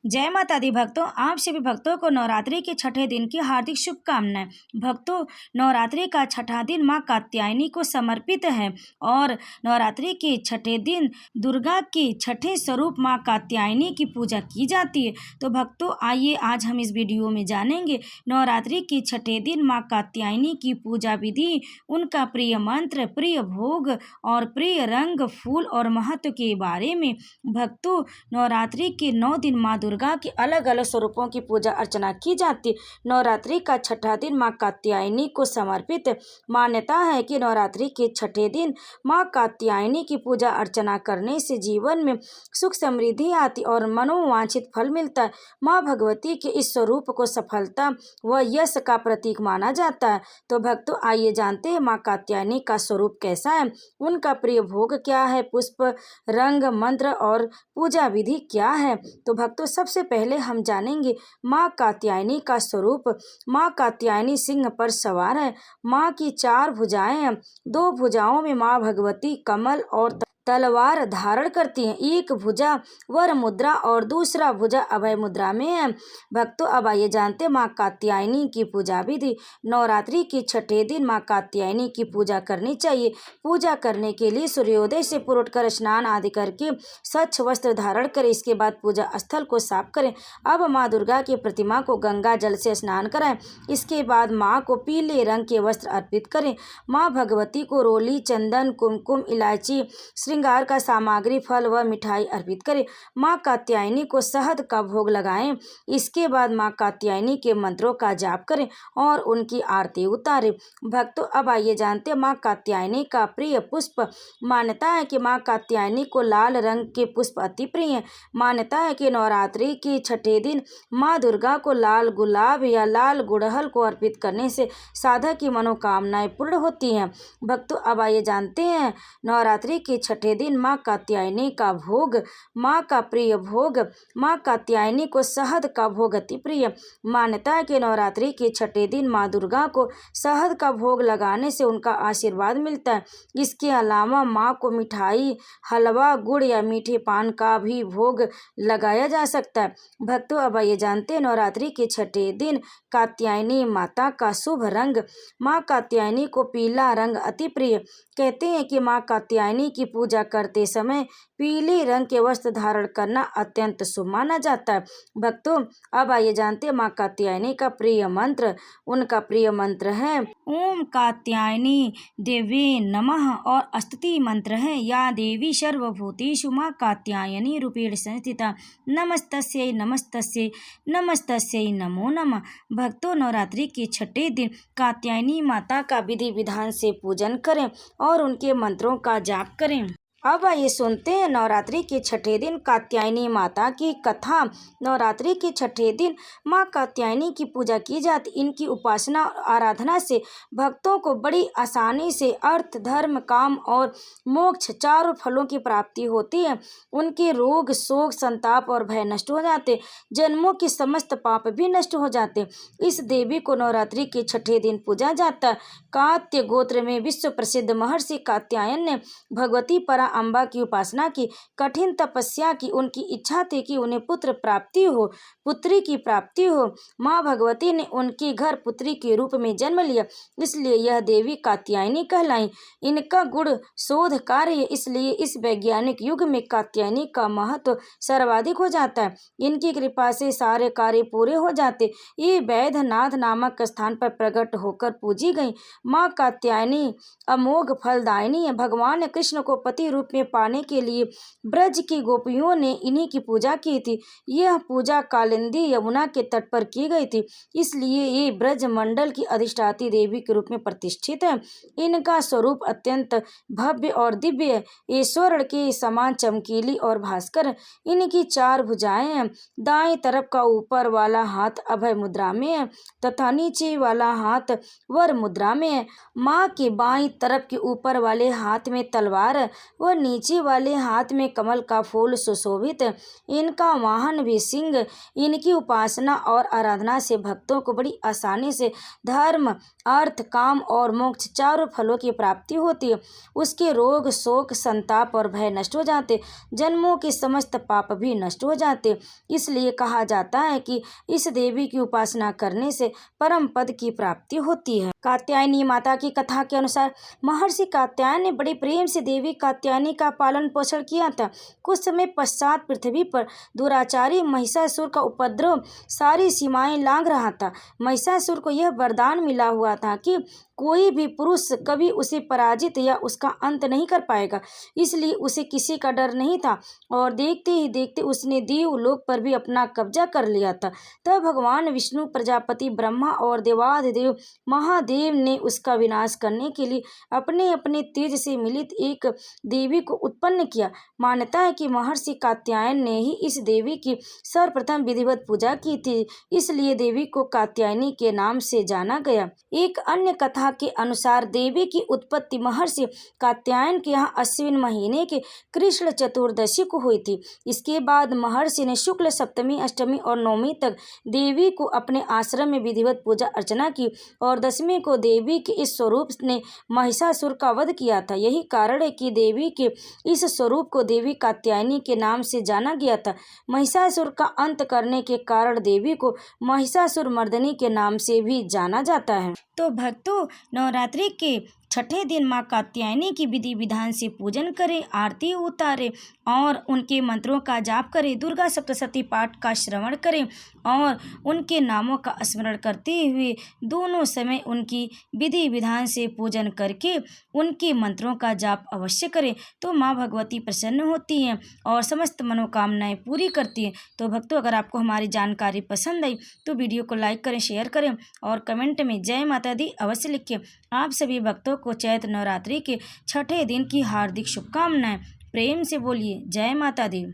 जय माता दी भक्तों, आप सभी भक्तों को नवरात्रि के छठे दिन की हार्दिक शुभकामनाएं। भक्तों, नवरात्रि का छठा दिन मां कात्यायनी को समर्पित है और नवरात्रि के छठे दिन दुर्गा के छठे स्वरूप मां कात्यायनी की पूजा की जाती है। तो भक्तों, आइए आज हम इस वीडियो में जानेंगे नवरात्रि के छठे दिन मां कात्यायनी की पूजा विधि, उनका प्रिय मंत्र, प्रिय भोग और प्रिय रंग, फूल और महत्व के बारे में। भक्तों, नवरात्रि के 9 दिन मां दुर्गा के अलग अलग स्वरूपों की पूजा अर्चना की जाती है। नवरात्रि का छठा दिन मां कात्यायनी को समर्पित। मान्यता है कि नवरात्रि के छठे दिन मां कात्यायनी की पूजा अर्चना करने से जीवन में सुख समृद्धि आती और मनोवांछित फल मिलता है। मां भगवती के इस स्वरूप को सफलता व यश का प्रतीक माना जाता है। तो भक्तों, आइए जानते हैं मां कात्यायनी का स्वरूप कैसा है, उनका प्रिय भोग क्या है, पुष्प, रंग, मंत्र और पूजा विधि क्या है। तो भक्तों, सबसे पहले हम जानेंगे मां कात्यायनी का स्वरूप। मां कात्यायनी सिंह पर सवार है। मां की 4 भुजाएं हैं। 2 भुजाओं में मां भगवती कमल और तलवार धारण करती हैं। एक भुजा वर मुद्रा और दूसरा भुजा अभय मुद्रा में है। भक्तों, अब आइए जानते हैं मां कात्यायनी की पूजा विधि। नवरात्रि के छठे दिन मां कात्यायनी की पूजा करनी चाहिए। पूजा करने के लिए सूर्योदय से पूर्व उठकर स्नान आदि करके स्वच्छ वस्त्र धारण करें। इसके बाद पूजा स्थल को साफ करें। अब मां दुर्गा की प्रतिमा को गंगा जल से स्नान कराएं। इसके बाद मां को पीले रंग के वस्त्र अर्पित करें। मां भगवती को रोली, चंदन, कुमकुम, इलायची, श्रृंगार का सामग्री, फल व मिठाई अर्पित करें। मां कात्यायनी को शहद का भोग लगाएं। इसके बाद मां कात्यायनी के मंत्रों का जाप करें और उनकी आरती उतारें। भक्तों, अब आइए जानते हैं मां कात्यायनी का प्रिय पुष्प। मान्यता है कि मां कात्यायनी को लाल रंग के पुष्प अति प्रिय हैं। मान्यता है कि नवरात्रि के छठे दिन मां दुर्गा को लाल गुलाब या लाल गुड़हल को अर्पित करने से साधक की मनोकामनाएं पूर्ण होती हैं। भक्तों, अब आइए जानते हैं नवरात्रि के छठे दिन मां कात्यायनी का भोग। मां का प्रिय भोग। मां कात्यायनी को शहद का भोग अति प्रिय। मान्यता है कि नवरात्रि के छठे दिन मां दुर्गा को शहद का भोग लगाने से उनका आशीर्वाद मिलता है। इसके अलावा मां को मिठाई, हलवा, गुड़ या मीठे पान का भी भोग लगाया जा सकता है। भक्तों, अब ये जानते हैं नवरात्रि के छठे दिन कात्यायनी माता का शुभ रंग। मां कात्यायनी को पीला रंग अति प्रिय। कहते हैं कि मां कात्यायनी की पूजा करते समय पीले रंग के वस्त्र धारण करना अत्यंत शुभ माना जाता है। भक्तों, अब आइए जानते हैं मां कात्यायनी का प्रिय मंत्र। उनका प्रिय मंत्र है ओम कात्यायनी देवी नमः और स्तुति मंत्र है या देवी सर्वभूतेषु मां कात्यायनी रूपेण संस्थिता नमस्तस्यै नमस्तस्यै नमस्तस्यै नमो नमः। भक्तों, नवरात्रि के छठे दिन कात्यायनी माता का विधि विधान से पूजन करें और उनके मंत्रों का जाप करें। अब आइए सुनते हैं नवरात्रि के छठे दिन कात्यायनी माता की कथा। नवरात्रि के छठे दिन मां कात्यायनी की पूजा की जाती। इनकी उपासना और आराधना से भक्तों को बड़ी आसानी से अर्थ, धर्म, काम और मोक्ष चारों फलों की प्राप्ति होती है। उनके रोग, शोक, संताप और भय नष्ट हो जाते। जन्मों के समस्त पाप भी नष्ट हो जाते। इस देवी को नवरात्रि के छठे दिन पूजा जाता है। कात्य गोत्र में विश्व प्रसिद्ध महर्षि कात्यायन ने भगवती परा अम्बा की उपासना की, कठिन तपस्या की। उनकी इच्छा थी कि उन्हें पुत्र प्राप्ति हो, पुत्री की प्राप्ति हो। मां भगवती ने उनके घर पुत्री के रूप में जन्म लिया, इसलिए यह देवी कात्यायनी कहलाई। इनका गुण शोध कार्य है, इसलिए इस वैज्ञानिक युग में कात्यायनी का महत्व सर्वाधिक हो जाता है। इनकी कृपा से सारे कार्य पूरे हो जाते। ये वैद्यनाथ नामक स्थान पर प्रकट होकर पूजी गई। मां कात्यायनी अमोघ फलदायिनी है। भगवान कृष्ण को पति रूप में पाने के लिए ब्रज की गोपियों ने इन्हीं की पूजा की थी। यह पूजा कालिंदी यमुना के तट पर की गई थी, इसलिए ये ब्रज मंडल की अधिष्ठात्री देवी के रूप में प्रतिष्ठित है। इनका स्वरूप अत्यंत भव्य और दिव्य है। ये स्वर्ण के समान चमकीली और भास्कर है। इनकी 4 भुजाएं हैं। दाएं तरफ का ऊपर वाला हाथ अभय मुद्रा में है तथा नीचे वाला हाथ वर मुद्रा में है। मां के बाईं तरफ के ऊपर वाले हाथ में तलवार है व और नीचे वाले हाथ में कमल का फूल सुशोभित। इनका वाहन भी सिंह। इनकी उपासना और आराधना से भक्तों को बड़ी आसानी से धर्म, अर्थ, काम और मोक्ष चारों फलों की प्राप्ति होती है। उसके रोग, शोक, संताप और भय नष्ट हो जाते, जन्मों के समस्त पाप भी नष्ट हो जाते। इसलिए कहा जाता है कि इस देवी की उपासना करने से परम पद की प्राप्ति होती है। कात्यायनी माता की कथा के अनुसार महर्षि कात्यायन ने बड़े प्रेम से देवी कात्यायनी का पालन पोषण किया था। कुछ समय पश्चात पृथ्वी पर दुराचारी महिषासुर का उपद्रव सारी सीमाएं लांघ रहा था। महिषासुर को यह वरदान मिला हुआ था कि कोई भी पुरुष कभी उसे पराजित या उसका अंत नहीं कर पाएगा, इसलिए उसे किसी का डर नहीं था और देखते ही देखते उसने देवलोक पर भी अपना कब्जा कर लिया था। तब भगवान विष्णु, प्रजापति ब्रह्मा और देवाधिदेव महादेव ने उसका विनाश करने के लिए अपने अपने तेज से मिलित एक देवी को उत्पन्न किया। मान्यता है कि महर्षि कात्यायन ने ही इस देवी की सर्वप्रथम विधिवत पूजा की थी, इसलिए देवी को कात्यायनी के नाम से जाना गया। एक अन्य कथा के अनुसार देवी की उत्पत्ति महर्षि कात्यायन के यहाँ अश्विन महीने के कृष्ण चतुर्दशी को हुई थी। इसके बाद महर्षि ने शुक्ल सप्तमी, अष्टमी और नवमी तक देवी को अपने आश्रम में विधिवत पूजा अर्चना की और दशमी को देवी के इस स्वरूप ने महिषासुर का वध किया था। यही कारण है कि देवी के इस स्वरूप को देवी कात्यायनी के नाम से जाना गया था। महिषासुर का अंत करने के कारण देवी को महिषासुर मर्दिनी के नाम से भी जाना जाता है। तो भक्तों, नवरात्रि के छठे दिन माँ कात्यायनी की विधि विधान से पूजन करें, आरती उतारें और उनके मंत्रों का जाप करें। दुर्गा सप्तशती पाठ का श्रवण करें और उनके नामों का स्मरण करते हुए दोनों समय उनकी विधि विधान से पूजन करके उनके मंत्रों का जाप अवश्य करें, तो माँ भगवती प्रसन्न होती हैं और समस्त मनोकामनाएं पूरी करती हैं। तो भक्तों, अगर आपको हमारी जानकारी पसंद आई तो वीडियो को लाइक करें, शेयर करें और कमेंट में जय माता दी अवश्य लिखें। आप सभी भक्तों को चैत्र नवरात्रि के छठे दिन की हार्दिक शुभकामनाएं। प्रेम से बोलिए जय माता दी।